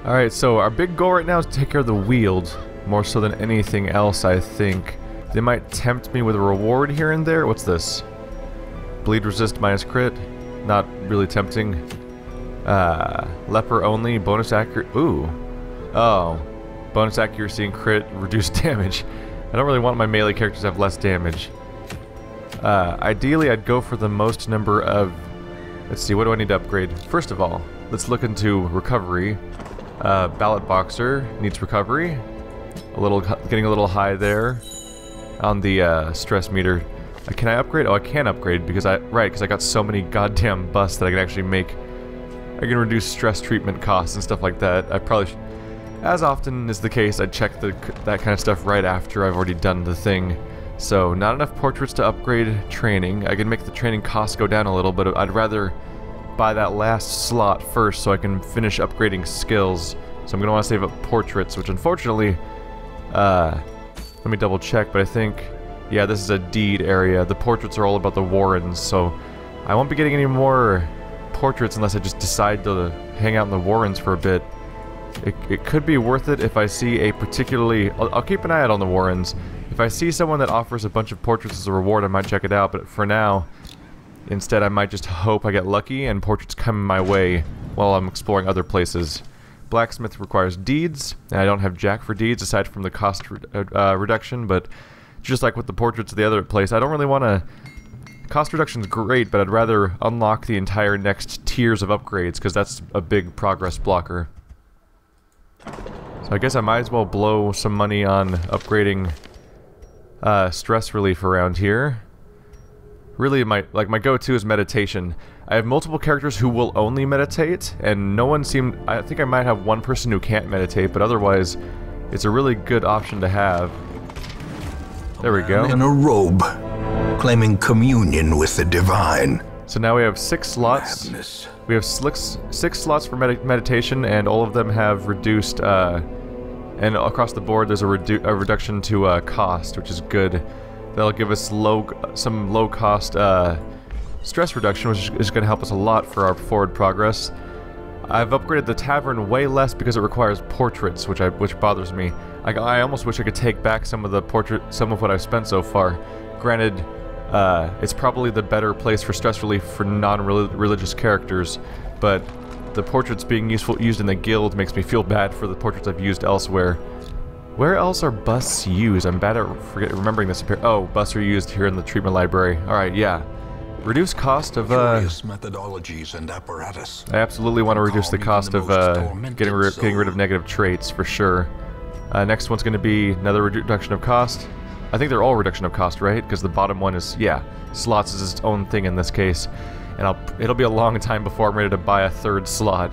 Alright, so our big goal right now is to take care of the wield, more so than anything else, I think. They might tempt me with a reward here and there. What's this? Bleed resist minus crit. Not really tempting. Leper only, bonus accuracy. Ooh. Oh. Bonus accuracy and crit, reduced damage. I don't really want my melee characters to have less damage. Ideally, I'd go for the most number of... Let's see, what do I need to upgrade? First of all, let's look into recovery. Ballot Boxer needs recovery. Getting a little high there on the stress meter. Can I upgrade? Oh, I can upgrade because I got so many goddamn busts that I can actually make. I can reduce stress treatment costs and stuff like that. I probably should, as often is the case, I check that kind of stuff right after I've already done the thing. So, not enough portraits to upgrade training. I can make the training cost go down a little, but I'd rather buy that last slot first so I can finish upgrading skills. So I'm going to want to save up portraits, which unfortunately, let me double check, but I think, yeah, this is a deed area. The portraits are all about the Warrens, so I won't be getting any more portraits unless I just decide to hang out in the Warrens for a bit. It could be worth it if I see a particularly... I'll keep an eye out on the Warrens. If I see someone that offers a bunch of portraits as a reward, I might check it out, but for now, instead I might just hope I get lucky and portraits come my way while I'm exploring other places. Blacksmith requires deeds, and I don't have jack for deeds aside from the cost reduction, but just like with the portraits of the other place, I don't really want to... Cost reduction's great, but I'd rather unlock the entire next tiers of upgrades, because that's a big progress blocker. So I guess I might as well blow some money on upgrading stress relief around here. Really, my go-to is meditation. I have multiple characters who will only meditate, and no one seemed... I think I might have one person who can't meditate, but otherwise, it's a really good option to have. There we go. In a robe, claiming communion with the divine. So now we have 6 slots. Madness. We have 6 slots for meditation, and all of them have reduced, and across the board there's a reduction to cost, which is good. That'll give us some low-cost stress reduction, which is going to help us a lot for our forward progress. I've upgraded the tavern way less because it requires portraits, which bothers me. I almost wish I could take back some of what I've spent so far. Granted, it's probably the better place for stress relief for non-religious characters, but the portraits being used in the guild makes me feel bad for the portraits I've used elsewhere. Where else are busts used? I'm bad at remembering this. Oh, busts are used here in the treatment library. Alright, yeah. Reduce cost of, Curious methodologies and apparatus. I absolutely want to reduce the cost of, getting rid of negative traits, for sure. Next one's going to be another reduction of cost. I think they're all reduction of cost, right? Because the bottom one is, yeah, slots is its own thing in this case. And it'll be a long time before I'm ready to buy a 3rd slot,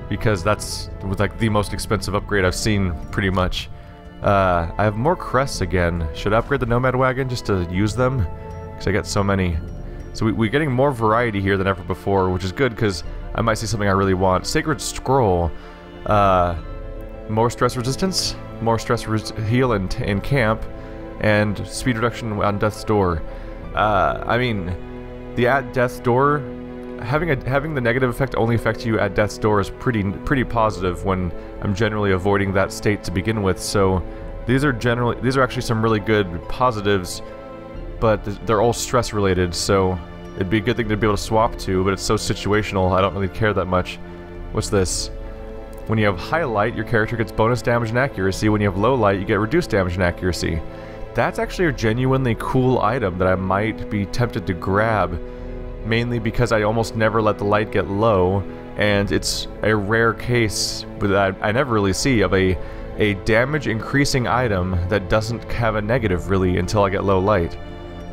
because that's like the most expensive upgrade I've seen, pretty much. I have more crests again. Should I upgrade the Nomad Wagon just to use them? Because I get so many. So we're getting more variety here than ever before, which is good because I might see something I really want. Sacred Scroll. More stress resistance, more stress heal in camp, and speed reduction on Death's Door. I mean, the at Death's Door, having the negative effect only affect you at Death's Door is pretty positive when I'm generally avoiding that state to begin with. So these are actually some really good positives, but they're all stress related. So it'd be a good thing to be able to swap to, but it's so situational. I don't really care that much. What's this? When you have high light, your character gets bonus damage and accuracy. When you have low light, you get reduced damage and accuracy. That's actually a genuinely cool item that I might be tempted to grab, mainly because I almost never let the light get low, and it's a rare case that I never really see of a damage increasing item that doesn't have a negative really until I get low light.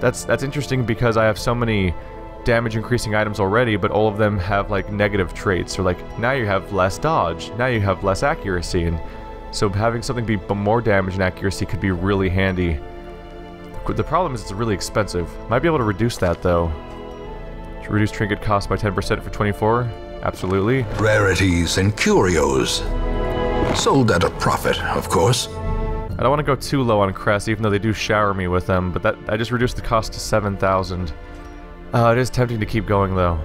That's interesting because I have so many damage increasing items already, but all of them have like negative traits, or like now you have less dodge, now you have less accuracy, and so having something be more damage and accuracy could be really handy. The problem is it's really expensive. Might be able to reduce that though. Reduce trinket cost by 10% for 24? Absolutely. Rarities and curios. Sold at a profit, of course. I don't want to go too low on crests, even though they do shower me with them, but I just reduced the cost to 7,000. It is tempting to keep going though.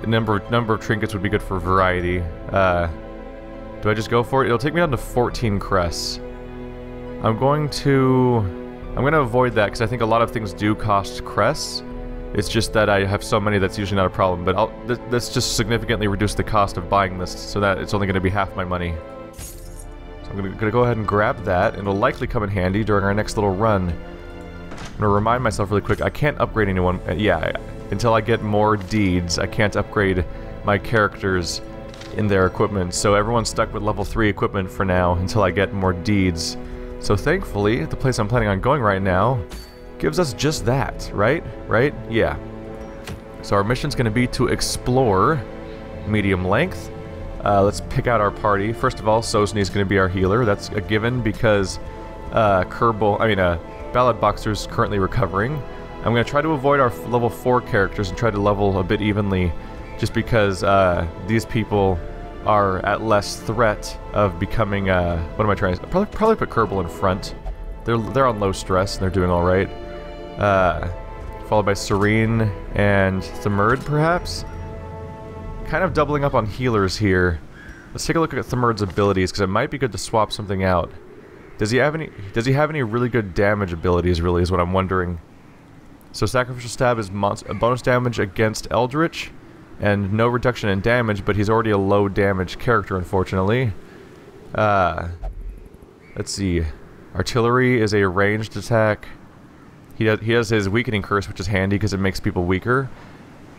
Number of trinkets would be good for variety. Do I just go for it? It'll take me down to 14 crests. I'm going to avoid that because I think a lot of things do cost crests. It's just that I have so many that's usually not a problem, but let's just significantly reduce the cost of buying this so that it's only going to be half my money. So I'm going to go ahead and grab that, and it'll likely come in handy during our next little run. I'm going to remind myself really quick, I can't upgrade anyone. Until I get more deeds, I can't upgrade my characters in their equipment, so everyone's stuck with level 3 equipment for now until I get more deeds. So thankfully, the place I'm planning on going right now gives us just that, right? Yeah. So our mission's going to be to explore medium length. Let's pick out our party. First of all, Sosni's going to be our healer. That's a given because Ballad Boxer's currently recovering. I'm going to try to avoid our level 4 characters and try to level a bit evenly, just because these people are at less threat of becoming, what am I trying to say? Probably put Kerbal in front. They're on low stress and they're doing alright. Followed by Serene and Themerd, perhaps? Kind of doubling up on healers here. Let's take a look at Themerd's abilities, because it might be good to swap something out. Does he have any really good damage abilities, really, is what I'm wondering. So Sacrificial Stab is bonus damage against Eldritch, and no reduction in damage, but he's already a low damage character, unfortunately. Let's see. Artillery is a ranged attack. He has his weakening curse, which is handy because it makes people weaker.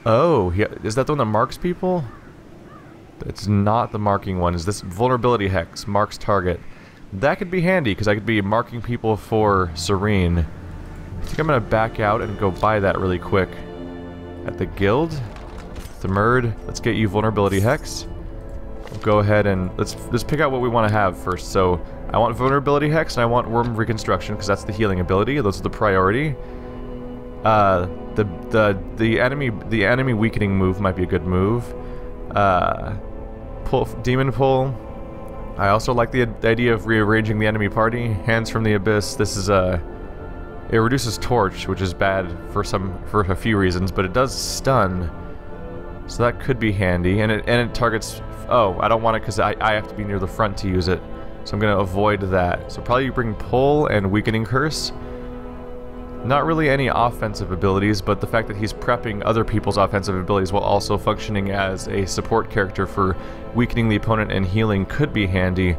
Oh, is that the one that marks people? It's not the marking one. Is this vulnerability hex? Marks target. That could be handy because I could be marking people for Serene. I think I'm going to back out and go buy that really quick. At the guild. Themerd, let's get you vulnerability hex. We'll go ahead and let's pick out what we want to have first. So I want vulnerability hex and I want worm reconstruction because that's the healing ability. Those are the priority. The enemy weakening move might be a good move. Demon pull. I also like the idea of rearranging the enemy party. Hands from the Abyss. This is it reduces torch, which is bad for a few reasons, but it does stun. So that could be handy, and it targets. Oh, I don't want it because I have to be near the front to use it, so I'm gonna avoid that. So probably bring pull and weakening curse. Not really any offensive abilities, but the fact that he's prepping other people's offensive abilities while also functioning as a support character for weakening the opponent and healing could be handy.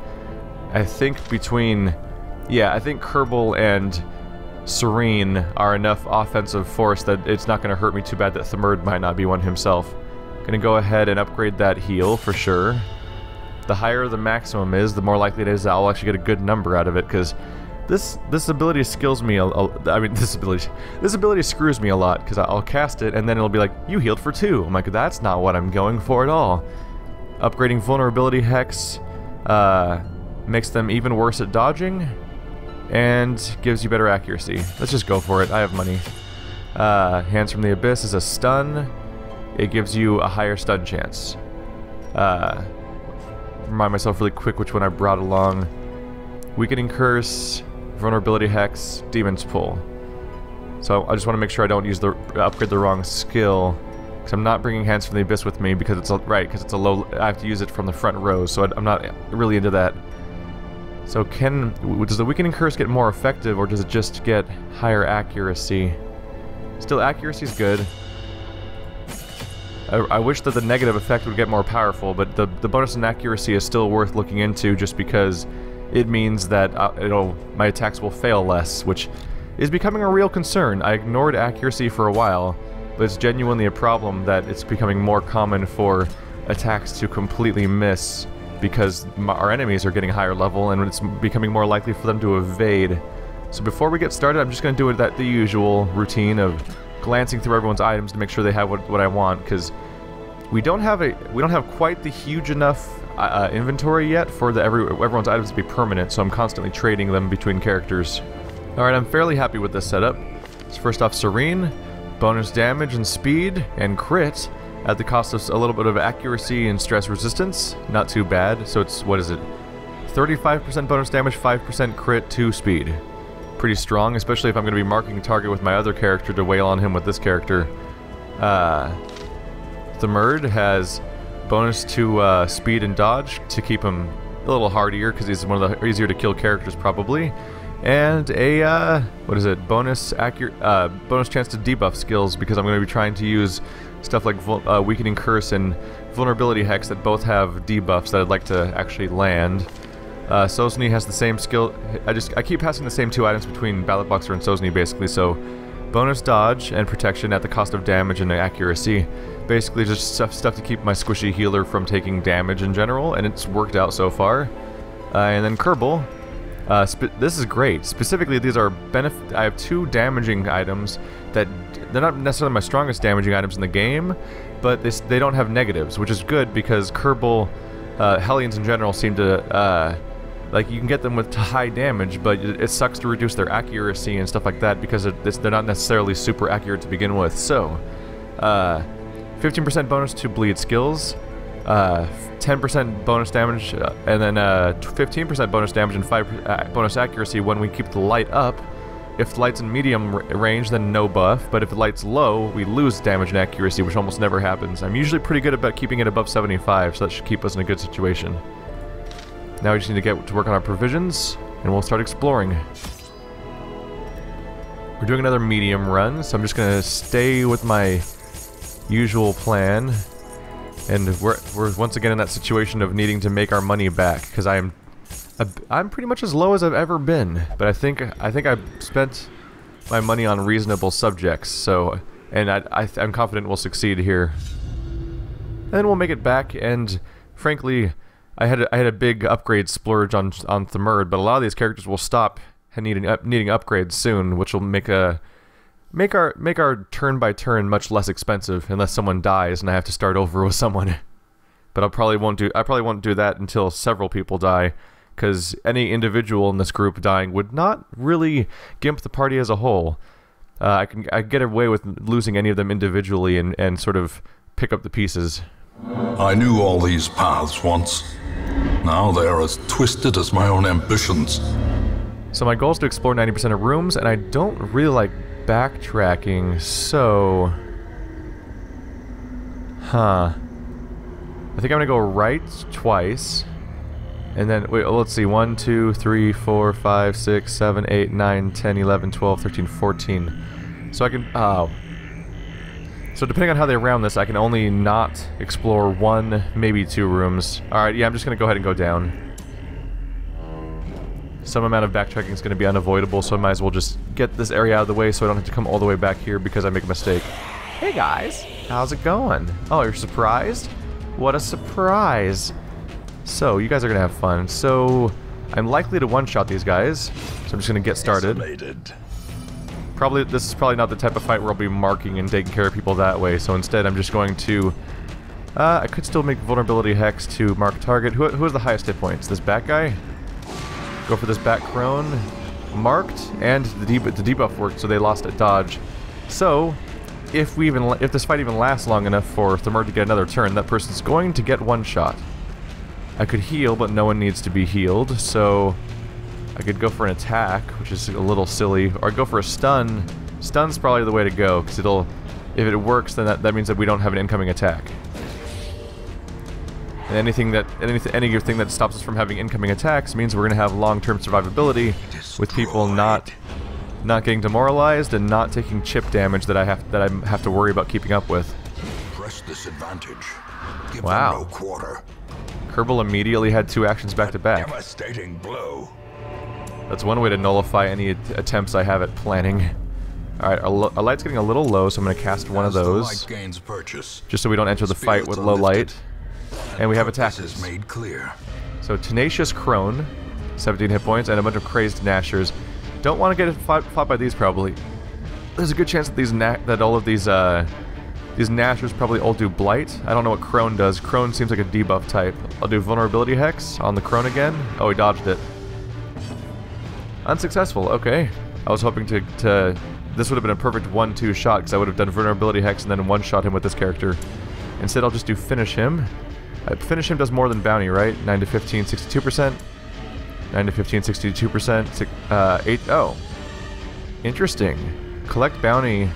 I think I think Kerbal and Serene are enough offensive force that it's not going to hurt me too bad that Themerd might not be one himself. Gonna go ahead and upgrade that heal for sure. The higher the maximum is, the more likely it is that I'll actually get a good number out of it, because this ability skills me this ability screws me a lot, because I'll cast it and then it'll be like, you healed for 2. I'm like, that's not what I'm going for at all. Upgrading vulnerability hex makes them even worse at dodging and gives you better accuracy. Let's just go for it. I have money. Hands from the Abyss is a stun. It gives you a higher stun chance. Remind myself really quick which one I brought along. Weakening curse, vulnerability hex, demon's pull. So I just want to make sure I don't use upgrade the wrong skill, because I'm not bringing Hands from the Abyss with me because it's a low. I have to use it from the front row, so I'm not really into that. So does the weakening curse get more effective, or does it just get higher accuracy? Still, accuracy is good. I wish that the negative effect would get more powerful, but the bonus in accuracy is still worth looking into, just because it means that my attacks will fail less, which is becoming a real concern. I ignored accuracy for a while, but it's genuinely a problem that it's becoming more common for attacks to completely miss because our enemies are getting higher level and it's becoming more likely for them to evade. So before we get started, I'm just going to do the usual routine of glancing through everyone's items to make sure they have what I want, because we don't have quite the huge enough inventory yet for everyone's items to be permanent, so I'm constantly trading them between characters. Alright, I'm fairly happy with this setup. So first off, Serene, bonus damage and speed, and crit at the cost of a little bit of accuracy and stress resistance. Not too bad. So it's, what is it? 35% bonus damage, 5% crit, 2 speed. Pretty strong, especially if I'm going to be marking a target with my other character to wail on him with this character. Themerd has bonus to speed and dodge to keep him little hardier because he's one of the easier to kill characters probably. And a what is it? Bonus chance to debuff skills, because I'm going to be trying to use stuff like weakening curse and vulnerability hex that both have debuffs that I'd like to actually land. Sosny has the same skill. I keep passing the same 2 items between Ballot Boxer and Sosny basically. So bonus dodge and protection at the cost of damage and accuracy. Basically just stuff to keep my squishy healer from taking damage in general, and it's worked out so far. And then Kerbal. This is great. Specifically, these are I have 2 damaging items that they're not necessarily my strongest damaging items in the game, but they don't have negatives, which is good because Kerbal, Hellions in general seem to like you can get them with high damage, but it sucks to reduce their accuracy and stuff like that because they're not necessarily super accurate to begin with. So, 15% bonus to bleed skills. 10% bonus damage, and then 15% bonus damage and 5 bonus accuracy when we keep the light up. If the light's in medium range, then no buff, but if the light's low, we lose damage and accuracy, which almost never happens. I'm usually pretty good about keeping it above 75, so that should keep us in a good situation. Now we just need to get to work on our provisions, and we'll start exploring. We're doing another medium run, so I'm just going to stay with my usual plan. And we're once again in that situation of needing to make our money back, because I'm pretty much as low as I've ever been. But I think I've spent my money on reasonable subjects, so I'm confident we'll succeed here. And then we'll make it back. And frankly, I had a big upgrade splurge on Thamurd, but a lot of these characters will stop needing upgrades soon, which will make our turn by turn much less expensive unless someone dies and I have to start over with someone. But I probably won't do that until several people die, because any individual in this group dying would not really gimp the party as a whole. I get away with losing any of them individually and sort of pick up the pieces. I knew all these paths once. Now they are as twisted as my own ambitions. So my goal is to explore 90% of rooms, and I don't really like backtracking, so... I think I'm gonna go right twice, and then, wait, let's see, 1, 2, 3, 4, 5, 6, 7, 8, 9, 10, 11, 12, 13, 14. So I can, so depending on how they round this, I can only not explore 1, maybe 2 rooms. Alright, yeah, I'm just gonna go ahead and go down. Some amount of backtracking is going to be unavoidable, so I might as well just get this area out of the way so I don't have to come all the way back here because I make a mistake. Hey guys, how's it going? Oh, you're surprised? What a surprise! So, you guys are going to have fun. So, I'm likely to one-shot these guys, so I'm just going to get started. This is probably not the type of fight where I'll be marking and taking care of people that way, so instead I'm just going to... I could still make vulnerability hex to mark target. Who has the highest hit points? This bat guy? Go for this back crone, marked, and the debuff worked, so they lost at dodge. So, if this fight even lasts long enough for Thamurd to get another turn, that person's going to get one shot. I could heal, but no one needs to be healed, so I could go for an attack, which is a little silly, or I'd go for a stun. Stun's probably the way to go, because if it works, then that means that we don't have an incoming attack. And anything that stops us from having incoming attacks means we're going to have long-term survivability with people not getting demoralized and not taking chip damage that I have to worry about keeping up with. Press this advantage. Give wow. them no quarter. Kerbal immediately had 2 actions back to back. Devastating blow. That's one way to nullify any attempts I have at planning. Alright, our light's getting a little low, so I'm going to cast one of those. Just so we don't enter the fight with low light. And we have attackers. Made clear. So Tenacious Crone, 17 hit points, and a bunch of Crazed Gnashers. Don't want to get fought by these probably. There's a good chance that all of these Gnashers probably all do Blight. I don't know what Crone does. Crone seems like a debuff type. I'll do Vulnerability Hex on the Crone again. Oh, he dodged it. Unsuccessful. Okay. I was hoping to this would have been a perfect 1-2 shot because I would have done Vulnerability Hex and then one-shot him with this character. Instead, I'll just do Finish Him. Finish Him does more than Bounty, right? 9 to 15, 62%. 9 to 15, 62%. 8. Oh. Interesting. Collect Bounty.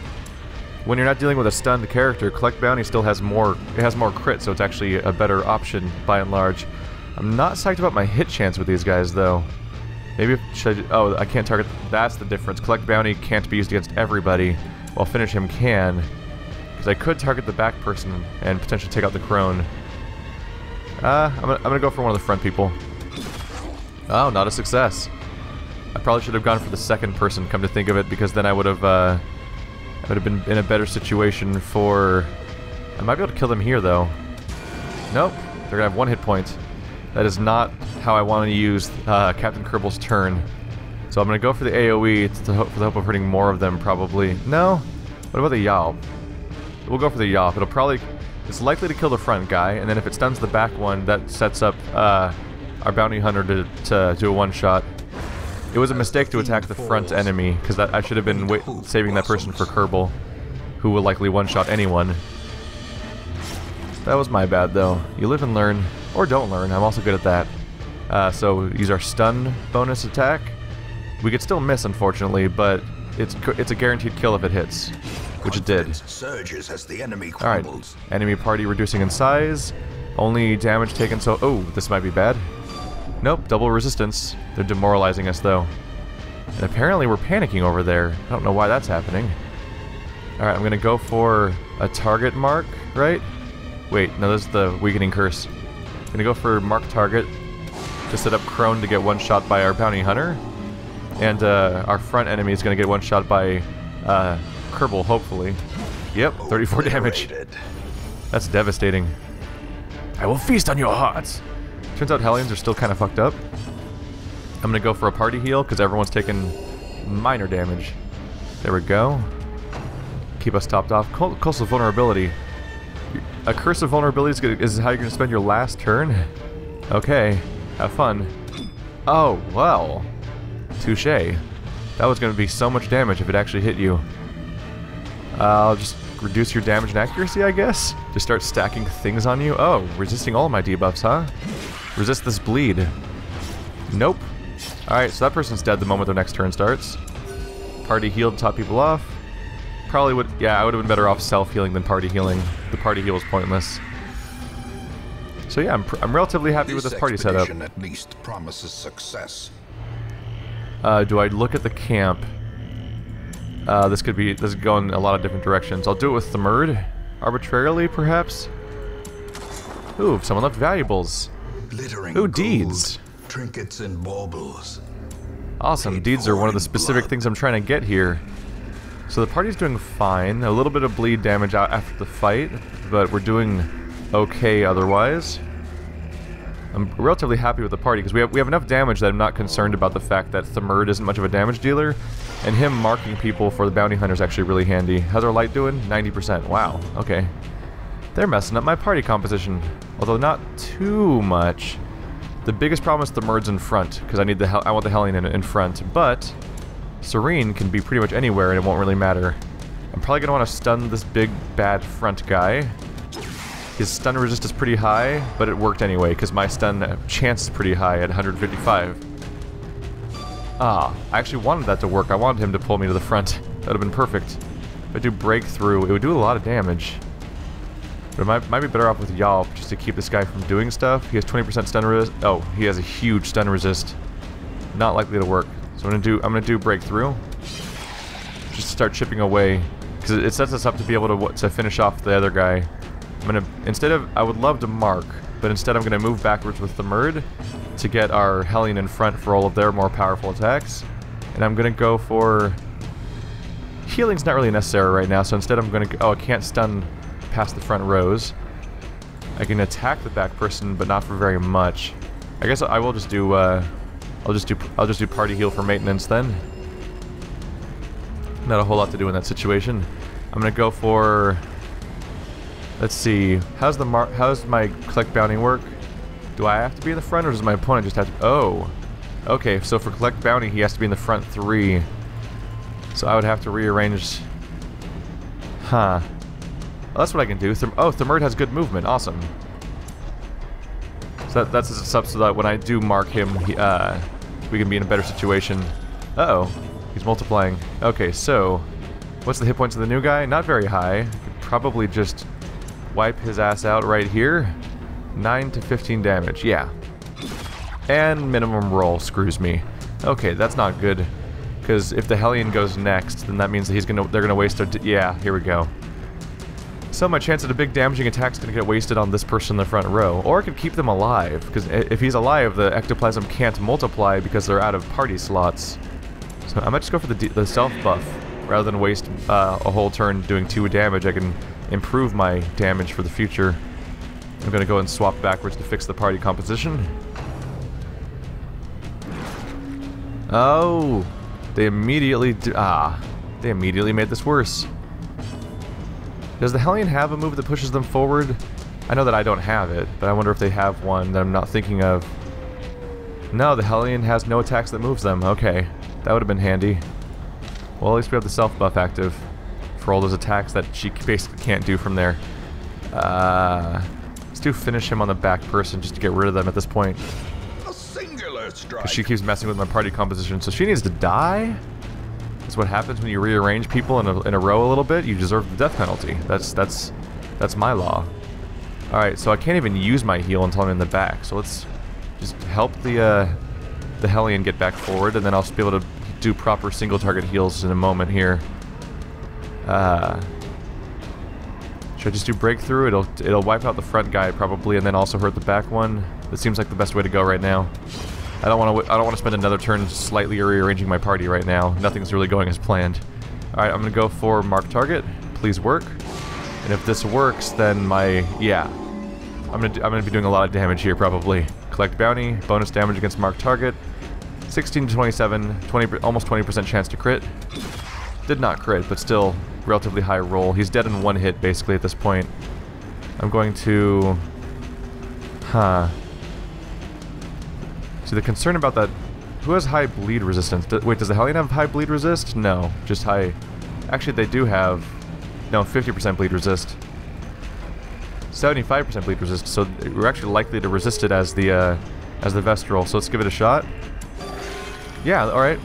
When you're not dealing with a stunned character, Collect Bounty still has more. It has more crit, so it's actually a better option by and large. I'm not psyched about my hit chance with these guys, though. Maybe should I... Oh, I can't target... That's the difference. Collect bounty can't be used against everybody, while finish him can. Because I could target the back person and potentially take out the crone. I'm gonna go for one of the front people. Oh, not a success. I probably should have gone for the second person, come to think of it, because then I would have been in a better situation for... I might be able to kill them here, though. Nope. They're gonna have 1 hit point. That is not how I want to use Captain Kerbal's turn. So I'm gonna go for the AoE for the hope of hurting more of them, probably. No? What about the Yalp? We'll go for the Yalp. It'll probably... It's likely to kill the front guy, and then if it stuns the back one, that sets up our bounty hunter to do a one-shot. It was a mistake to attack the front enemy, because I should have been saving that person for Kerbal, who will likely one-shot anyone. That was my bad, though. You live and learn, or don't learn. I'm also good at that. So use our stun bonus attack. We could still miss, unfortunately, but it's a guaranteed kill if it hits, which it did. Surges as the enemy crumbles. Alright, enemy party reducing in size. Only damage taken, so... Oh, this might be bad. Nope, double resistance. They're demoralizing us, though. And apparently we're panicking over there. I don't know why that's happening. Alright, I'm gonna go for a target mark, right? Wait, no, this is the weakening curse. I'm gonna go for mark target to set up Crone to get one shot by our bounty hunter. And our front enemy is gonna get one shot by Kerbal, hopefully. Yep, 34 damage. That's devastating. I will feast on your hearts! Turns out Hellions are still kind of fucked up. I'm gonna go for a party heal, because everyone's taken minor damage. There we go. Keep us topped off. Coastal vulnerability. A curse of vulnerability is how you're gonna spend your last turn? Okay, have fun. Oh, well. Touche. That was gonna be so much damage if it actually hit you. I'll just reduce your damage and accuracy, I guess? Just start stacking things on you? Oh, resisting all my debuffs, huh? Resist this bleed. Nope. Alright, so that person's dead the moment their next turn starts. Party healed, top people off. Probably would... Yeah, I would have been better off self-healing than party healing. The party heal was pointless. So yeah, I'm relatively happy with this party setup. At least promises success. Do I look at the camp? This could go in a lot of different directions. I'll do it with Themurd. Arbitrarily, perhaps? Ooh, someone left valuables. Ooh, deeds. Trinkets and baubles. Awesome, deeds are one of the specific things I'm trying to get here. So the party's doing fine. A little bit of bleed damage out after the fight, but we're doing okay otherwise. I'm relatively happy with the party, because we have enough damage that I'm not concerned about the fact that Themurd isn't much of a damage dealer, and him marking people for the bounty hunter is actually really handy. How's our light doing? 90%. Wow, okay. They're messing up my party composition, although not too much. The biggest problem is Themurd's in front, because I want the Hellion in front, but Serene can be pretty much anywhere and it won't really matter. I'm probably going to want to stun this big bad front guy. His stun resist is pretty high, but it worked anyway, because my stun chance is pretty high at 155. Ah, I actually wanted that to work. I wanted him to pull me to the front. That would have been perfect. If I do breakthrough, it would do a lot of damage. But it might be better off with Yalp, just to keep this guy from doing stuff. He has 20% stun resist. Oh, he has a huge stun resist. Not likely to work. So I'm gonna do breakthrough. Just start chipping away, because it sets us up to be able to finish off the other guy. I would love to mark, but instead I'm gonna move backwards with the Themurd to get our Hellion in front for all of their more powerful attacks. And I'm gonna go for... Healing's not really necessary right now, so instead I'm gonna... Oh, I can't stun past the front rows. I can attack the back person, but not for very much. I guess I will just do, I'll just do party heal for maintenance then. Not a whole lot to do in that situation. I'm gonna go for... Let's see. How's my collect bounty work? Do I have to be in the front, or does my opponent just have to... Oh. Okay, so for collect bounty, he has to be in the front 3. So I would have to rearrange... Huh. Well, that's what I can do. Themurd has good movement. Awesome. So that's a sub so that when I do mark him, we can be in a better situation. Uh-oh. He's multiplying. Okay, so... What's the hit points of the new guy? Not very high. Could probably just wipe his ass out right here. 9 to 15 damage. Yeah. And minimum roll screws me. Okay, that's not good. Because if the Hellion goes next, then that means that they're gonna waste their... yeah, here we go. So my chance at a big damaging attack is gonna get wasted on this person in the front row. Or I could keep them alive, because if he's alive, the ectoplasm can't multiply because they're out of party slots. So I might just go for the self buff. Rather than waste a whole turn doing 2 damage, I can improve my damage for the future. I'm gonna go and swap backwards to fix the party composition. Oh, they immediately they immediately made this worse. Does the Hellion have a move that pushes them forward? I know that I don't have it, but I wonder if they have one that I'm not thinking of. No, the Hellion has no attacks that moves them. Okay, that would have been handy. Well, at least we have the self buff active for all those attacks that she basically can't do from there. Let's do finish him on the back person just to get rid of them at this point. A singular strike. Because she keeps messing with my party composition, so she needs to die? That's what happens when you rearrange people in a row a little bit. You deserve the death penalty. That's my law. Alright, so I can't even use my heal until I'm in the back, so let's just help the Hellion get back forward, and then I'll be able to do proper single target heals in a moment here. Should I just do breakthrough? It'll wipe out the front guy probably, and then also hurt the back one. That seems like the best way to go right now. I don't want to spend another turn slightly rearranging my party right now. Nothing's really going as planned. All right, I'm gonna go for mark target. Please work. And if this works, then I'm gonna be doing a lot of damage here probably. Collect bounty, bonus damage against mark target. 16 to 27, almost 20% chance to crit. Did not crit, but still relatively high roll. He's dead in 1 hit basically at this point. I'm going to... See, the concern about that... Who has high bleed resistance? Wait, does the Hellion have high bleed resist? No, just high... Actually, they do have... No, 50% bleed resist. 75% bleed resist, so we're actually likely to resist it as the Vestral, so let's give it a shot. Yeah, alright.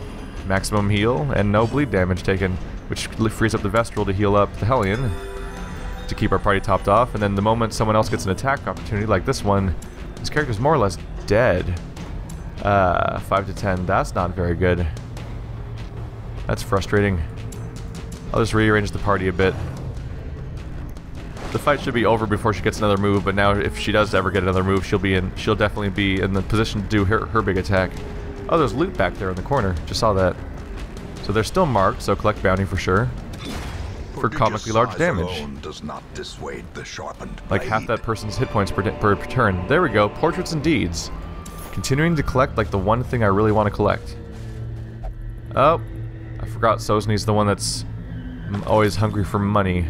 Maximum heal, and no bleed damage taken, which frees up the Vestral to heal up the Hellion to keep our party topped off, and then the moment someone else gets an attack opportunity, like this one, this character's more or less dead. 5 to 10, that's not very good. That's frustrating. I'll just rearrange the party a bit. The fight should be over before she gets another move, but now if she does ever get another move, she'll definitely be in the position to do her big attack. Oh, there's loot back there in the corner. Just saw that. So they're still marked, so collect bounty for sure. For comically large damage. Does not dissuade the sharpened like blade. half that person's hit points per turn. There we go. Portraits and deeds. Continuing to collect like the one thing I really want to collect. Oh, I forgot Sosni's the one that's always hungry for money.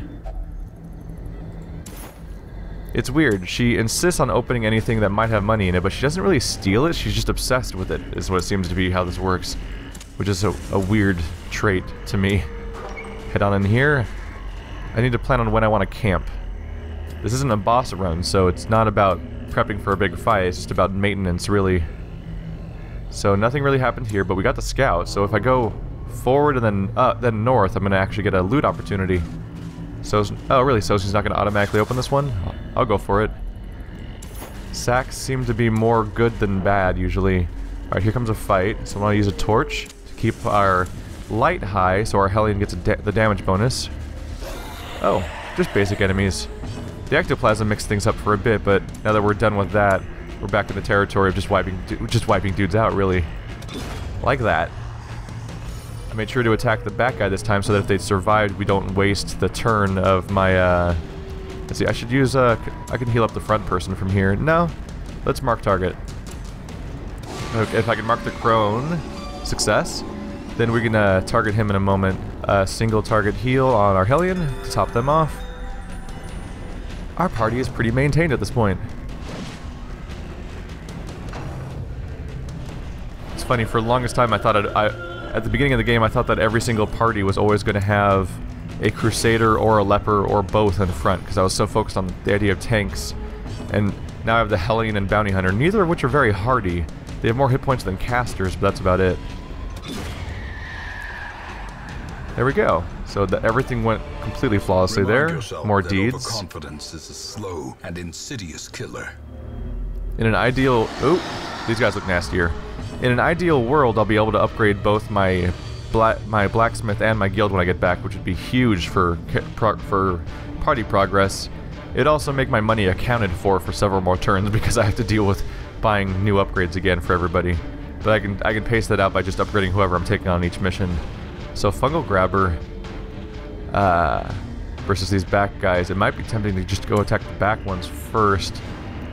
It's weird. She insists on opening anything that might have money in it, but she doesn't really steal it. She's just obsessed with it, is what it seems to be how this works. Which is a weird trait to me. Head on in here. I need to plan on when I want to camp. This isn't a boss run, so it's not about prepping for a big fight. It's just about maintenance, really. So nothing really happened here, but we got the scout. So if I go forward and then north, I'm going to actually get a loot opportunity. So, oh really, Sosni's not going to automatically open this one? I'll go for it. Sacks seem to be more good than bad, usually. Alright, here comes a fight. So I'm going to use a torch to keep our light high, so our Hellion gets the damage bonus. Oh, just basic enemies. The ectoplasm mixed things up for a bit, but now that we're done with that, we're back in the territory of just wiping dudes out, really. Like that. I made sure to attack the back guy this time so that if they survived, we don't waste the turn of my, let's see, I should use, I can heal up the front person from here. No, let's mark target. Okay, if I can mark the crone, success, then we can target him in a moment. Single target heal on our Hellion to top them off. Our party is pretty maintained at this point. It's funny, for the longest time I thought at the beginning of the game, I thought that every single party was always going to have a Crusader or a Leper or both in front, because I was so focused on the idea of tanks. And now I have the Hellion and Bounty Hunter, neither of which are very hardy. They have more hit points than casters, but that's about it. There we go. So everything went completely flawlessly there. More deeds. Overconfidence is a slow and insidious killer. In an ideal... Ooh! these guys look nastier. In an ideal world, I'll be able to upgrade both my blacksmith and my guild when I get back, which would be huge for party progress. It'd also make my money accounted for several more turns because I have to deal with buying new upgrades again for everybody. But I can pace that out by just upgrading whoever I'm taking on each mission. So fungal grabber versus these back guys. It might be tempting to just go attack the back ones first.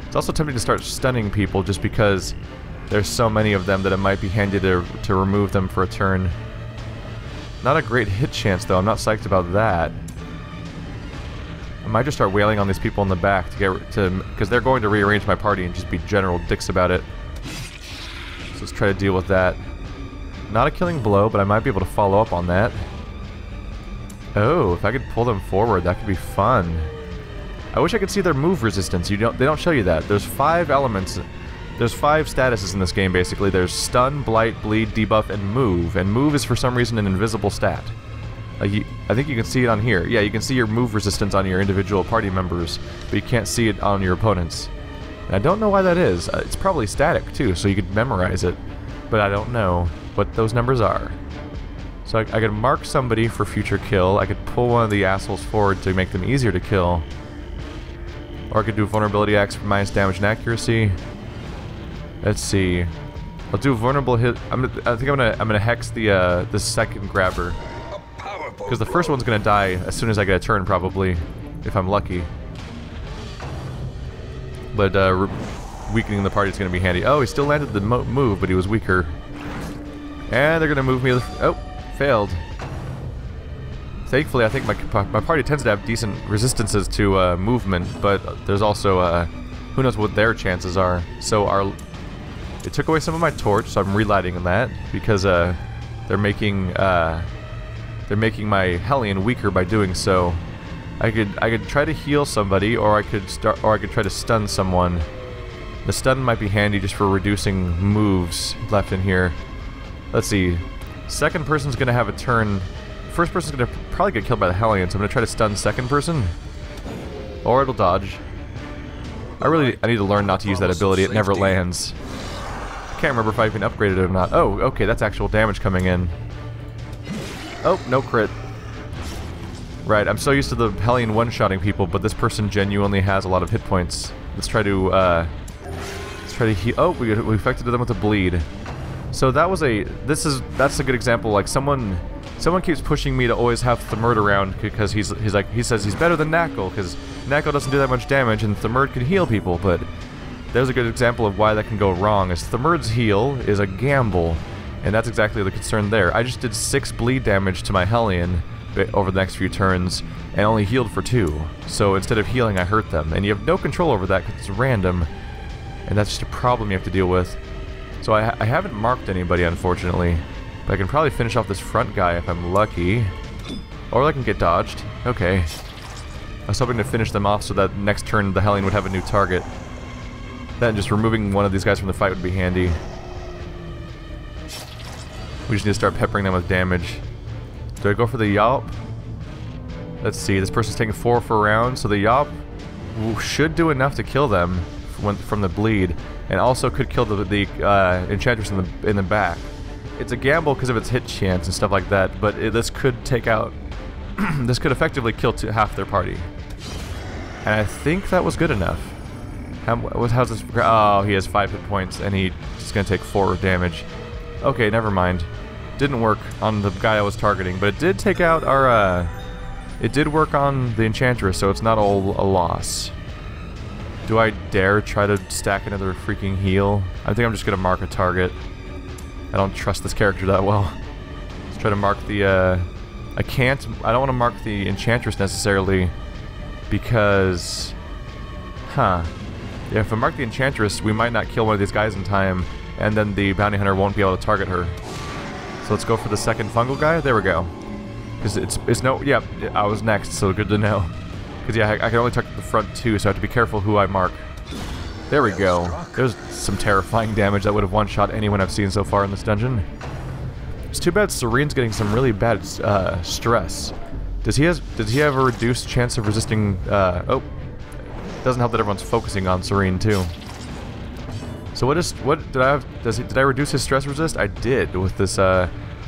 It's also tempting to start stunning people just because there's so many of them that it might be handy to remove them for a turn. Not a great hit chance though, I'm not psyched about that. I might just start wailing on these people in the back because they're going to rearrange my party and just be general dicks about it. So let's try to deal with that. Not a killing blow, but I might be able to follow up on that. Oh, if I could pull them forward, that could be fun. I wish I could see their move resistance. They don't show you that. There's 5 elements. There's 5 statuses in this game, basically. There's stun, blight, bleed, debuff, and move. And move is for some reason an invisible stat. I think you can see it on here. Yeah, you can see your move resistance on your individual party members, but you can't see it on your opponents. And I don't know why that is. It's probably static, too, so you could memorize it. But I don't know what those numbers are. So I could mark somebody for future kill. I could pull one of the assholes forward to make them easier to kill. Or I could do vulnerability X for minus damage and accuracy. Let's see. I'll do vulnerable hit. I think I'm gonna hex the second grabber, because the first one's gonna die as soon as I get a turn, probably, if I'm lucky. But weakening the party is gonna be handy. Oh, he still landed the move, but he was weaker. And they're gonna move me. Oh, failed. Thankfully, I think my party tends to have decent resistances to movement, but there's also who knows what their chances are. So it took away some of my torch, so I'm relighting that because they're making my Hellion weaker by doing so. I could try to heal somebody, or I could try to stun someone. The stun might be handy just for reducing moves left in here. Let's see. Second person's gonna have a turn. First person's gonna probably get killed by the Hellion, so I'm gonna try to stun second person. Or it'll dodge. I need to learn not to use that ability, it never lands. I can't remember if I even upgraded it or not. Oh, okay, that's actual damage coming in. Oh, no crit. Right, I'm so used to the Hellion one-shotting people, but this person genuinely has a lot of hit points. Let's try to heal. Oh, we affected them with a bleed. So that was that's a good example. Like someone keeps pushing me to always have Thamurd around because he says he's better than Knackle because Knackle doesn't do that much damage and Thamurd can heal people. But there's a good example of why that can go wrong. Is Thamurd's heal is a gamble, and that's exactly the concern there. I just did 6 bleed damage to my Hellion over the next few turns and only healed for 2. So instead of healing, I hurt them, and you have no control over that because it's random, and that's just a problem you have to deal with. So I haven't marked anybody, unfortunately. But I can probably finish off this front guy if I'm lucky. Or I can get dodged. Okay. I was hoping to finish them off so that next turn the Hellion would have a new target. Then just removing one of these guys from the fight would be handy. We just need to start peppering them with damage. Do I go for the Yawp? Let's see, this person's taking 4 for a round, so the Yawp should do enough to kill them from the bleed. And also could kill the Enchantress in the back. It's a gamble because of its hit chance and stuff like that, but this could take out... this could effectively kill half their party. And I think that was good enough. How's this... Oh, he has 5 hit points, and he's going to take 4 damage. Okay, never mind. Didn't work on the guy I was targeting, but it did take out our... it did work on the Enchantress, so it's not all a loss. Do I dare try to stack another freaking heal? I think I'm just gonna mark a target. I don't trust this character that well. Let's try to mark the, I don't want to mark the Enchantress necessarily, because... Huh. Yeah, if I mark the Enchantress, we might not kill one of these guys in time, and then the Bounty Hunter won't be able to target her. So let's go for the second fungal guy. There we go. Because it's no... Yeah, I was next, so good to know. Because, yeah, I can only target the front 2, so I have to be careful who I mark. There we go. There's some terrifying damage that would have one-shot anyone I've seen so far in this dungeon. It's too bad Serene's getting some really bad stress. Does he have a reduced chance of resisting... oh. Doesn't help that everyone's focusing on Serene, too. So So what did I have? Did I reduce his stress resist? I did with this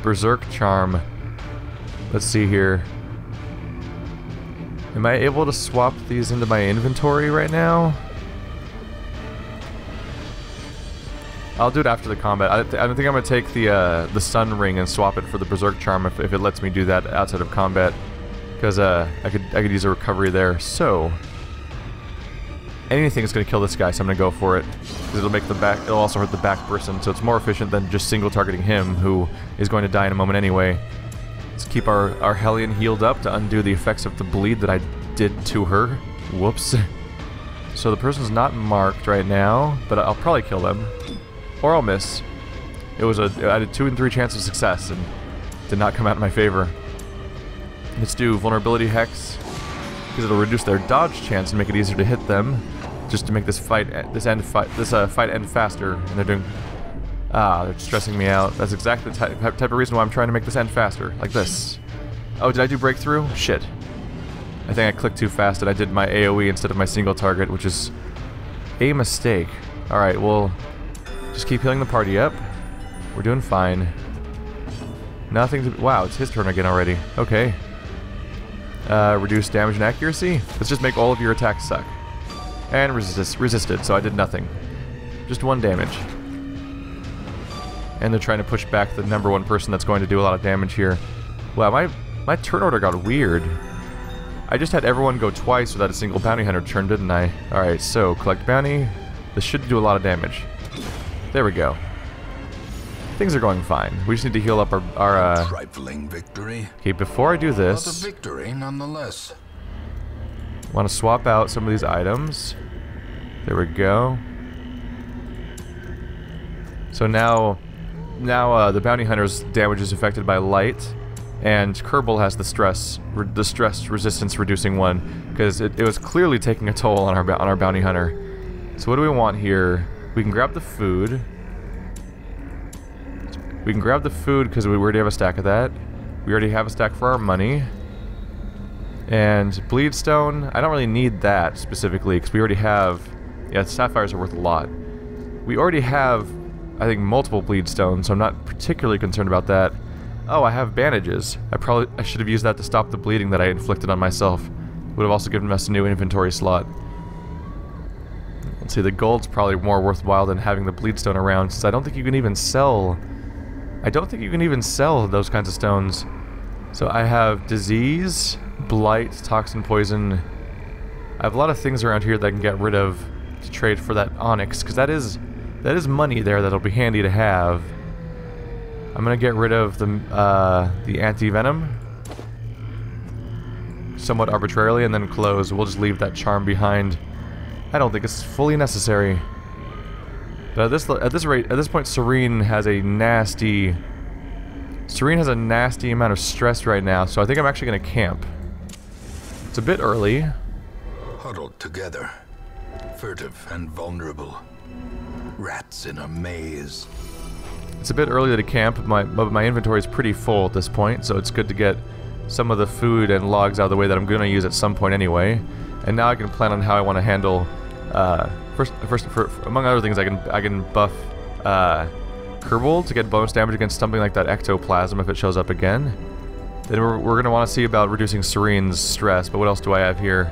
berserk charm. Let's see here. Am I able to swap these into my inventory right now? I'll do it after the combat. I don't think I'm gonna take the sun ring and swap it for the berserk charm if it lets me do that outside of combat, because I could use a recovery there. So anything is gonna kill this guy, so I'm gonna go for it because it'll make the back. It'll also hurt the back person, so it's more efficient than just single targeting him, who is going to die in a moment anyway. Let's keep our Hellion healed up to undo the effects of the bleed that I did to her. Whoops. So the person's not marked right now, but I'll probably kill them. Or I'll miss. I had a 2 in 3 chance of success and did not come out in my favor. Let's do vulnerability hex, because it'll reduce their dodge chance and make it easier to hit them, just to make this fight end faster. And they're doing, they're stressing me out. That's exactly the type of reason why I'm trying to make this end faster, like this. Oh, did I do breakthrough? Shit. I think I clicked too fast and I did my AoE instead of my single target, which is a mistake. All right, well. Just keep healing the party up. We're doing fine. Nothing to... Wow, it's his turn again already. Okay. Reduce damage and accuracy. Let's just make all of your attacks suck. And resisted, so I did nothing. Just 1 damage. And they're trying to push back the #1 person that's going to do a lot of damage here. Wow, my turn order got weird. I just had everyone go twice without a single bounty hunter turn, didn't I? Alright, so collect bounty. This should do a lot of damage. There we go. Things are going fine. We just need to heal up our trifling victory. Okay, before I do this, But a victory nonetheless. want to swap out some of these items. There we go. So now the bounty hunter's damage is affected by light, and Kerbal has the stress resistance reducing one, because it was clearly taking a toll on our bounty hunter. So what do we want here? We can grab the food. We can grab the food because we already have a stack of that. We already have a stack for our money. And Bleedstone, I don't really need that specifically because we already have... Yeah, sapphires are worth a lot. We already have, I think, multiple Bleedstones, so I'm not particularly concerned about that. Oh, I have bandages. I should have used that to stop the bleeding that I inflicted on myself. Would have also given us a new inventory slot. Let's see, the gold's probably more worthwhile than having the Bleedstone around, since I don't think you can even sell... I don't think you can even sell those kinds of stones. So I have disease, blight, toxin, poison. I have a lot of things around here that I can get rid of to trade for that onyx, because that is money there that'll be handy to have. I'm gonna get rid of the anti-venom somewhat arbitrarily, and then close. We'll just leave that charm behind. I don't think it's fully necessary. But at this point, Serene has a nasty amount of stress right now, so I think I'm actually gonna camp. It's a bit early. Huddled together, furtive and vulnerable. Rats in a maze. It's a bit early to camp, but my inventory is pretty full at this point, so it's good to get some of the food and logs out of the way that I'm gonna use at some point anyway. And now I can plan on how I want to handle. Among other things, I can buff Kerbal to get bonus damage against something like that ectoplasm if it shows up again. Then we're going to want to see about reducing Serene's stress, but what else do I have here?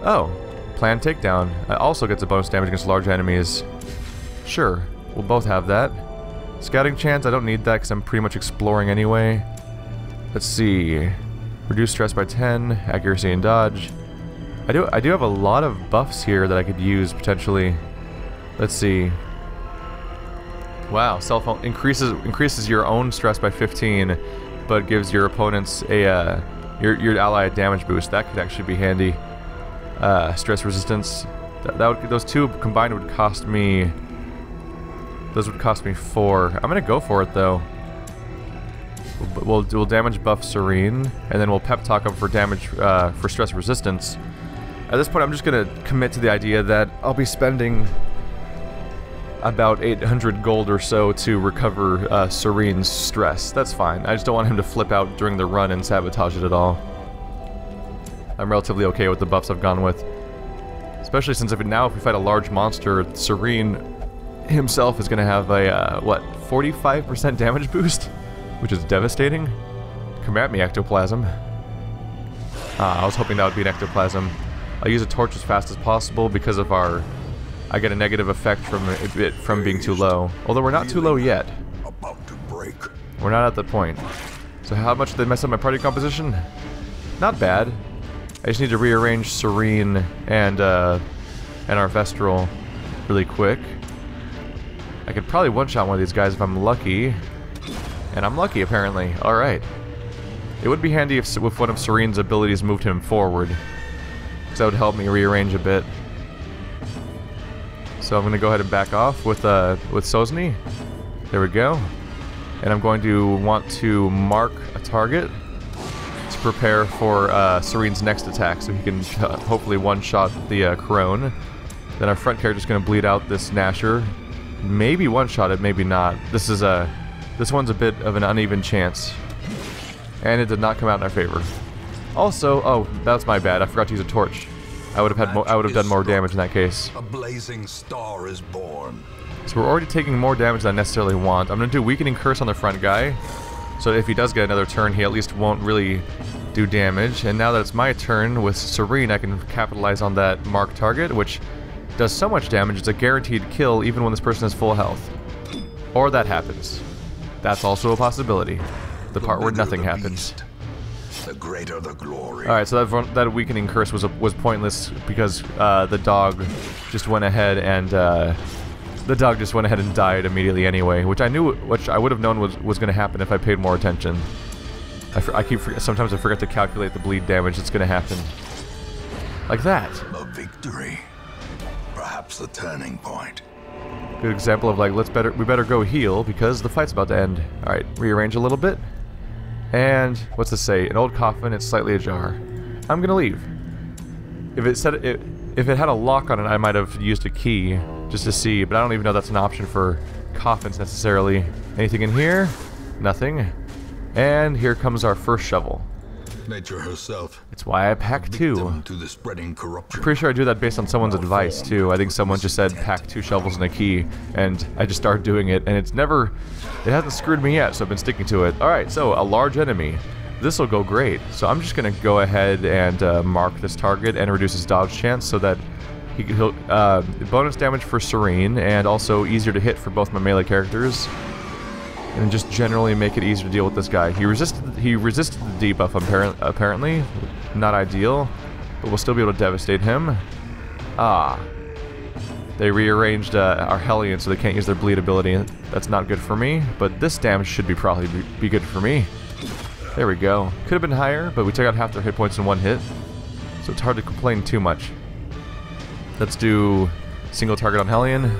Oh, planned takedown. It also gets a bonus damage against large enemies. Sure, we'll both have that. Scouting chance, I don't need that because I'm pretty much exploring anyway. Let's see. Reduce stress by 10, accuracy and dodge. I do have a lot of buffs here that I could use potentially. Let's see. Wow, self increases your own stress by 15, but gives your opponents a your ally a damage boost. That could actually be handy. Stress resistance. Those two combined would cost me. Those would cost me 4. I'm gonna go for it though. We'll damage buff Serene, and then we'll pep talk him for damage for stress resistance. At this point, I'm just gonna commit to the idea that I'll be spending about 800 gold or so to recover Serene's stress. That's fine. I just don't want him to flip out during the run and sabotage it at all. I'm relatively okay with the buffs I've gone with. Especially since if we fight a large monster, Serene himself is going to have a, what, 45% damage boost? Which is devastating. Come at me, ectoplasm. I was hoping that would be an ectoplasm. I'll use a torch as fast as possible because of our... I get a negative effect from being too low. Although we're not too low yet. About to break. We're not at the point. So how much did they mess up my party composition? Not bad. I just need to rearrange Serene and our Vestral really quick. I could probably one-shot one of these guys if I'm lucky. And I'm lucky, apparently. Alright. It would be handy if one of Serene's abilities moved him forward. Because that would help me rearrange a bit. So I'm going to go ahead and back off with Sosny. There we go. And I'm going to want to mark a target to prepare for Serene's next attack, so he can hopefully one-shot the Crone. Then our front character's going to bleed out this Gnasher. Maybe one-shot it, maybe not. This one's a bit of an uneven chance. And it did not come out in our favor. Also, oh, that's my bad. I forgot to use a torch. I would have done more damage in that case. A blazing star is born. So we're already taking more damage than I necessarily want. I'm going to do Weakening Curse on the front guy. So if he does get another turn, he at least won't really do damage. And now that it's my turn with Serene, I can capitalize on that marked target, which does so much damage, it's a guaranteed kill even when this person has full health. Or that happens. That's also a possibility. The part where nothing happens. The greater the glory. Alright, so that Weakening Curse was pointless because the dog just went ahead and died immediately anyway, which I would have known was going to happen if I paid more attention. Sometimes I forget to calculate the bleed damage that's going to happen. Like that. A victory. Perhaps the turning point. Good example of like, we better go heal because the fight's about to end. Alright, rearrange a little bit. And what's this say? An old coffin, it's slightly ajar. I'm gonna leave. If it had a lock on it, I might have used a key just to see, but I don't even know that's an option for coffins necessarily. Anything in here? Nothing. And here comes our first shovel. Nature herself. It's why I pack two. To the spreading corruption. I'm pretty sure I do that based on someone's advice too. I think someone just said pack 2 shovels and a key, and I just started doing it, and it hasn't screwed me yet, so I've been sticking to it. Alright, so a large enemy. This will go great. So I'm just gonna go ahead and mark this target and reduce his dodge chance so that he'll bonus damage for Serene and also easier to hit for both my melee characters. And just generally make it easier to deal with this guy. He resisted the debuff apparently. Not ideal, but we'll still be able to devastate him. They rearranged our Hellion so they can't use their bleed ability. That's not good for me, but this damage should probably be good for me. There we go. Could have been higher, but we took out half their hit points in one hit, so it's hard to complain too much. Let's do single target on Hellion.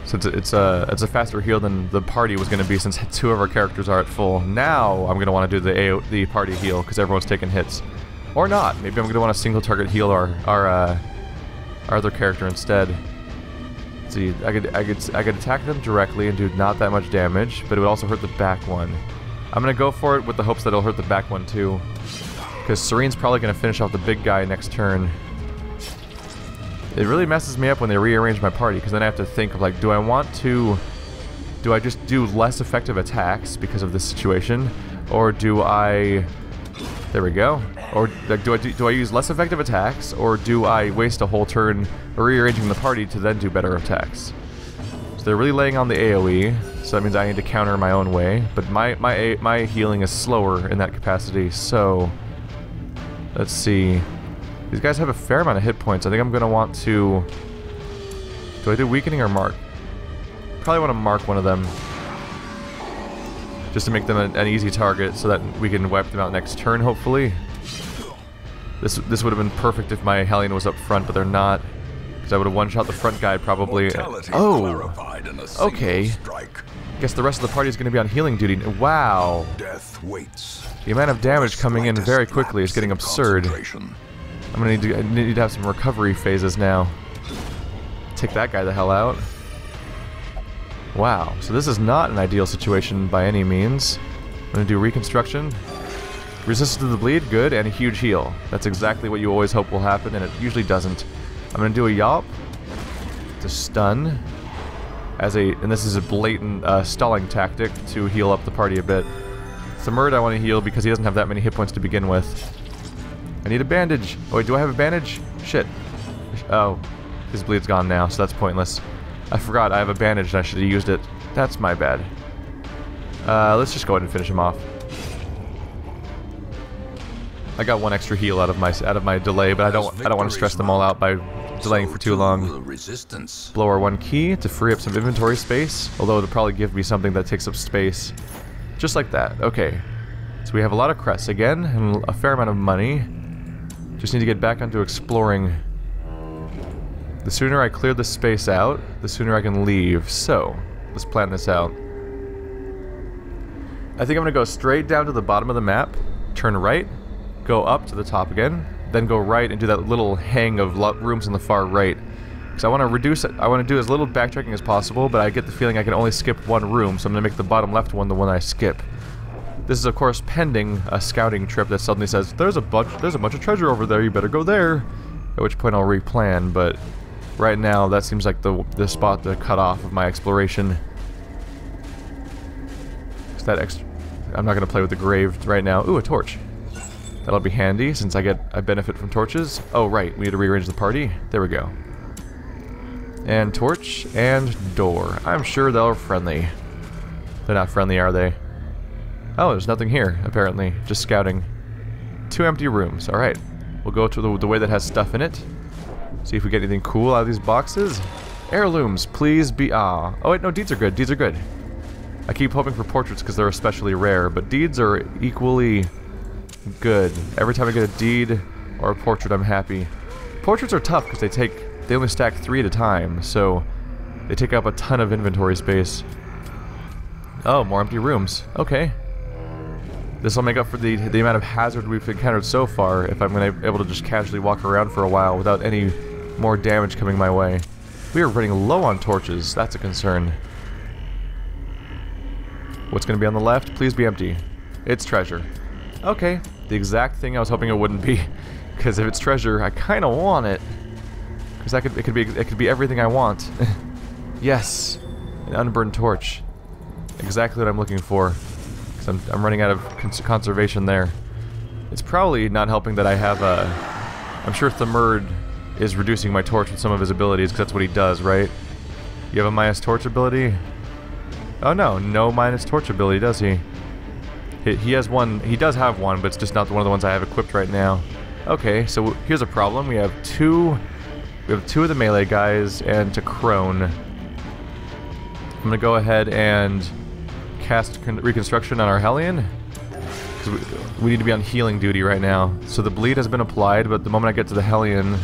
So it's a faster heal than the party was going to be since 2 of our characters are at full. Now I'm going to want to do the party heal because everyone's taking hits. Or not. Maybe I'm going to want to single target heal our other character instead. Let's see, I could attack them directly and do not that much damage, but it would also hurt the back one. I'm going to go for it with the hopes that it'll hurt the back one too. Because Serene's probably going to finish off the big guy next turn. It really messes me up when they rearrange my party, because then I have to think of like, do I just do less effective attacks because of this situation, or do I, there we go, or like, do I use less effective attacks, or do I waste a whole turn rearranging the party to then do better attacks? So they're really laying on the AoE, so that means I need to counter my own way, but my healing is slower in that capacity, so let's see. These guys have a fair amount of hit points. I think I'm going to want to... Do I do weakening or mark? Probably want to mark one of them. Just to make them an easy target so that we can wipe them out next turn, hopefully. This would have been perfect if my Hellion was up front, but they're not. Because I would have one-shot the front guy probably. Oh! Okay. Guess the rest of the party is going to be on healing duty. Wow! Death waits. The amount of damage coming in very quickly is getting absurd. I'm gonna need to have some recovery phases now. Take that guy the hell out. Wow, so this is not an ideal situation by any means. I'm gonna do reconstruction. Resistance to the bleed, good, and a huge heal. That's exactly what you always hope will happen, and it usually doesn't. I'm gonna do a yawp. to stun. And this is a blatant stalling tactic to heal up the party a bit. Thamurd I want to heal because he doesn't have that many hit points to begin with. I need a bandage. Oh wait, do I have a bandage? Shit. Oh, his bleed's gone now, so that's pointless. I forgot I have a bandage and I should have used it. That's my bad. Let's just go ahead and finish him off. I got one extra heal out of my delay, but I don't want to stress them all out by delaying for too long. Blow our one key to free up some inventory space, although it'll probably give me something that takes up space. Just like that. Okay. So we have a lot of crests again, and a fair amount of money. Just need to get back onto exploring. The sooner I clear the space out, the sooner I can leave. So, let's plan this out. I think I'm gonna go straight down to the bottom of the map, turn right, go up to the top again, then go right and do that little hang of rooms on the far right. Because I want to reduce it. I want to do as little backtracking as possible, but I get the feeling I can only skip one room, so I'm going to make the bottom left one the one I skip. This is of course pending a scouting trip that suddenly says, there's a bunch of treasure over there, you better go there. At which point I'll replan, but right now that seems like the spot to cut off of my exploration. I'm not going to play with the grave right now. Ooh, a torch. That'll be handy since I benefit from torches. Oh right, we need to rearrange the party. There we go. And torch and door. I'm sure they're friendly. They're not friendly, are they? Oh, there's nothing here, apparently. Just scouting. 2 empty rooms. Alright. We'll go to the way that has stuff in it. See if we get anything cool out of these boxes. Heirlooms, please be... Ah. Oh wait, no, deeds are good. Deeds are good. I keep hoping for portraits because they're especially rare, but deeds are equally good. Every time I get a deed or a portrait, I'm happy. Portraits are tough because they only stack 3 at a time, so they take up a ton of inventory space. Oh, more empty rooms. Okay. This will make up for the amount of hazard we've encountered so far if I'm able to just casually walk around for a while without any more damage coming my way. We are running low on torches. That's a concern. What's going to be on the left? Please be empty. It's treasure. Okay. The exact thing I was hoping it wouldn't be. Because if it's treasure, I kind of want it. Because it could be everything I want. Yes. An unburned torch. Exactly what I'm looking for. Because I'm running out of conservation there. It's probably not helping that I have a... I'm sure Thamurd is reducing my torch with some of his abilities, because that's what he does, right? You have a minus torch ability? Oh no, no minus torch ability, does he? He has one, he does have one, but it's just not one of the ones I have equipped right now. Okay, so here's a problem. We have two of the melee guys and a crone. I'm gonna go ahead and cast Reconstruction on our Hellion. Because we need to be on healing duty right now. So the bleed has been applied, but the moment I get to the Hellion,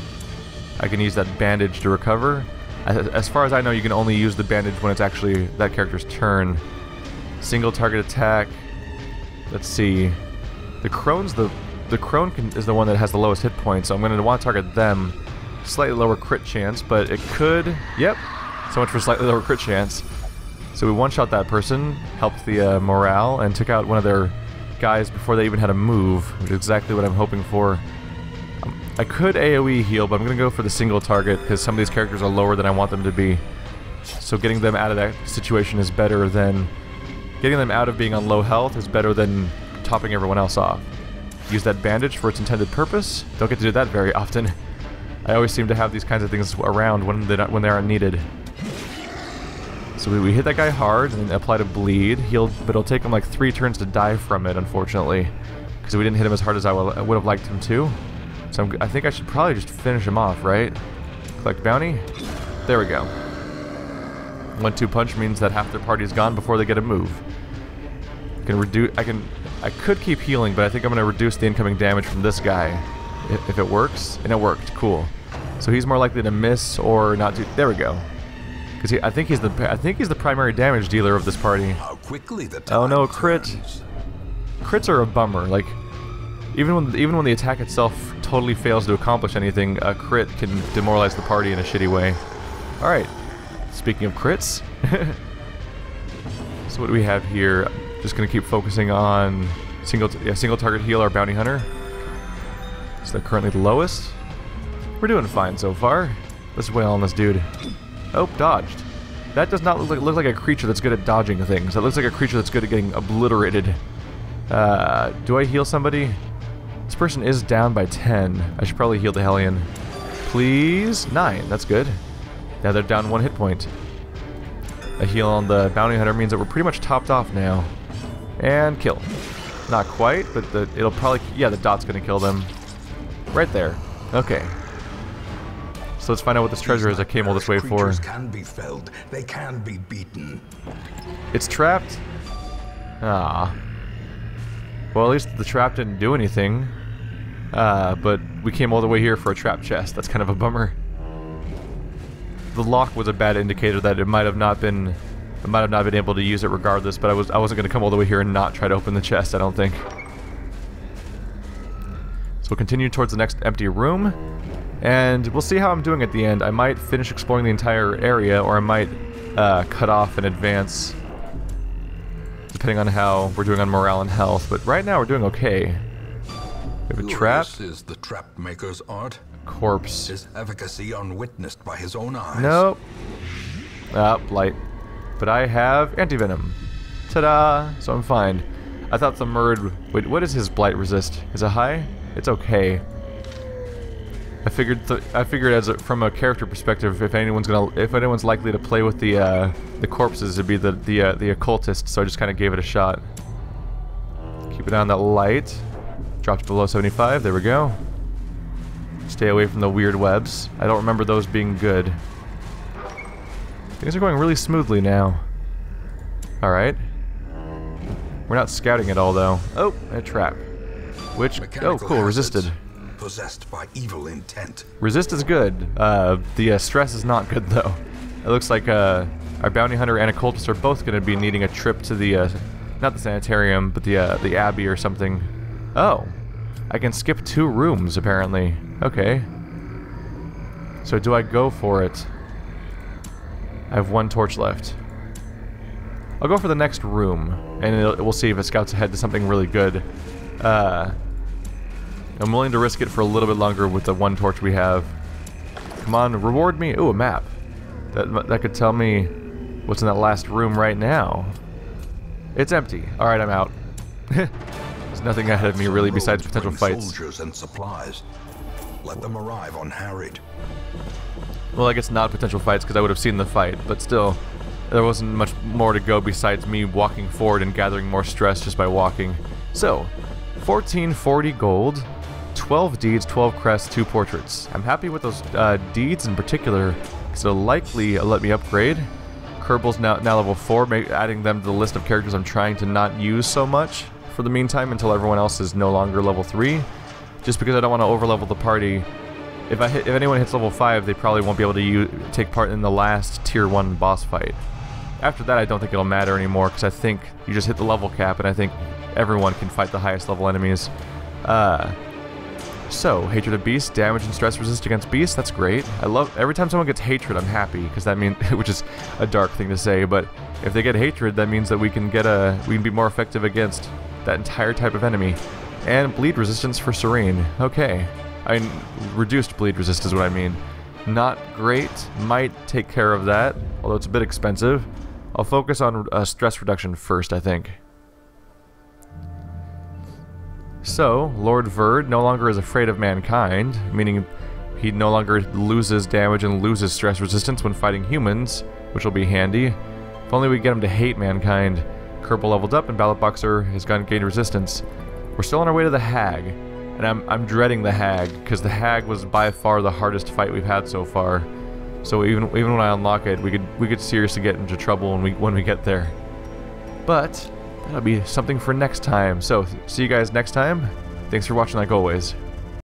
I can use that bandage to recover. As far as I know, you can only use the bandage when it's actually that character's turn. Single target attack. Let's see. The crone is the one that has the lowest hit points, so I'm going to want to target them. Slightly lower crit chance, but it could... Yep. So much for slightly lower crit chance. So we one-shot that person, helped the morale, and took out one of their guys before they even had a move, which is exactly what I'm hoping for. I could AoE heal, but I'm going to go for the single target, because some of these characters are lower than I want them to be. So getting them out of that situation is better than... Getting them out of being on low health is better than topping everyone else off. Use that bandage for its intended purpose. Don't get to do that very often. I always seem to have these kinds of things around when they aren't needed. So we hit that guy hard and applied a bleed. But it'll take him like 3 turns to die from it, unfortunately. Because we didn't hit him as hard as I would have liked him to. So I think I should probably just finish him off, right? Collect bounty. There we go. 1-2 punch means that half their party's gone before they get a move. I could keep healing, but I think I'm going to reduce the incoming damage from this guy. If it works. And it worked. Cool. So he's more likely to miss or not do... There we go. Because I think he's the primary damage dealer of this party. How quickly the Oh no, crit. turns. Crits are a bummer. Like, even when the attack itself totally fails to accomplish anything, a crit can demoralize the party in a shitty way. Alright. Speaking of crits. So what do we have here? Just gonna keep focusing on single target heal our bounty hunter. So they're currently the lowest. We're doing fine so far. Let's wail on this dude. Oh, dodged. That does not look like a creature that's good at dodging things. That looks like a creature that's good at getting obliterated. Do I heal somebody? This person is down by 10. I should probably heal the Hellion. Please? 9. That's good. Now they're down 1 hit point. A heal on the bounty hunter means that we're pretty much topped off now. And kill. Not quite, but it'll probably... Yeah, the dot's gonna kill them. Right there. Okay. So let's find out what this treasure is I came all this way for. Creatures can be felled. They can be beaten. It's trapped? Ah. Well, at least the trap didn't do anything. But we came all the way here for a trap chest. That's kind of a bummer. The lock was a bad indicator that it might have not been able to use it regardless, but I wasn't going to come all the way here and not try to open the chest, I don't think. So we'll continue towards the next empty room, and we'll see how I'm doing at the end. I might finish exploring the entire area, or I might cut off and advance, depending on how we're doing on morale and health, but right now we're doing okay. We have a trap. This is the trap maker's art. Corpse. His efficacy unwitnessed by his own eyes. Nope. Ah, blight. But I have antivenom. Ta-da! So I'm fine. I thought the Murd... Wait, what does his blight resist? Is it high? It's okay. I figured from a character perspective, if anyone's likely to play with the corpses, it'd be the occultist. So I just kind of gave it a shot. Keep it on that light. Dropped below 75. There we go. Stay away from the weird webs. I don't remember those being good. Things are going really smoothly now. Alright. We're not scouting at all, though. Oh, a trap. Which... Oh, cool, resisted. Possessed by evil intent. Resist is good. The stress is not good, though. It looks like our bounty hunter and occultist are both going to be needing a trip to the... not the sanitarium, but the abbey or something. Oh. I can skip 2 rooms, apparently. Okay. So do I go for it? I have 1 torch left. I'll go for the next room, and we'll see if it scouts ahead to something really good. I'm willing to risk it for a little bit longer with the 1 torch we have. Come on, reward me. Ooh, a map. That could tell me what's in that last room right now. It's empty. Alright, I'm out. There's nothing ahead of me really besides potential fights. Soldiers and supplies. Let them arrive unharried. Well, I guess not potential fights because I would have seen the fight, but still, there wasn't much more to go besides me walking forward and gathering more stress just by walking. So, 1440 gold, 12 deeds, 12 crests, 2 portraits. I'm happy with those deeds in particular, so likely let me upgrade. Kerbal's now level 4, adding them to the list of characters I'm trying to not use so much for the meantime until everyone else is no longer level 3. Just because I don't want to overlevel the party. If anyone hits level 5, they probably won't be able to take part in the last tier 1 boss fight. After that, I don't think it'll matter anymore, because I think you just hit the level cap, and I think everyone can fight the highest level enemies. So, Hatred of Beasts, damage and stress resist against beasts, that's great. I love, every time someone gets Hatred, I'm happy, because that means, which is a dark thing to say, but if they get Hatred, that means that we can be more effective against that entire type of enemy. And bleed resistance for Serene. Okay. I mean, reduced bleed resist is what I mean. Not great. Might take care of that, although it's a bit expensive. I'll focus on stress reduction first, I think. So, Lord Verd no longer is afraid of mankind, meaning he no longer loses damage and loses stress resistance when fighting humans, which will be handy. If only we get him to hate mankind. Kerbal leveled up and Ballot Boxer has gained resistance. We're still on our way to the Hag, and I'm dreading the Hag, because the Hag was by far the hardest fight we've had so far. So even when I unlock it, we could seriously get into trouble when we get there. But that'll be something for next time. So see you guys next time. Thanks for watching like always.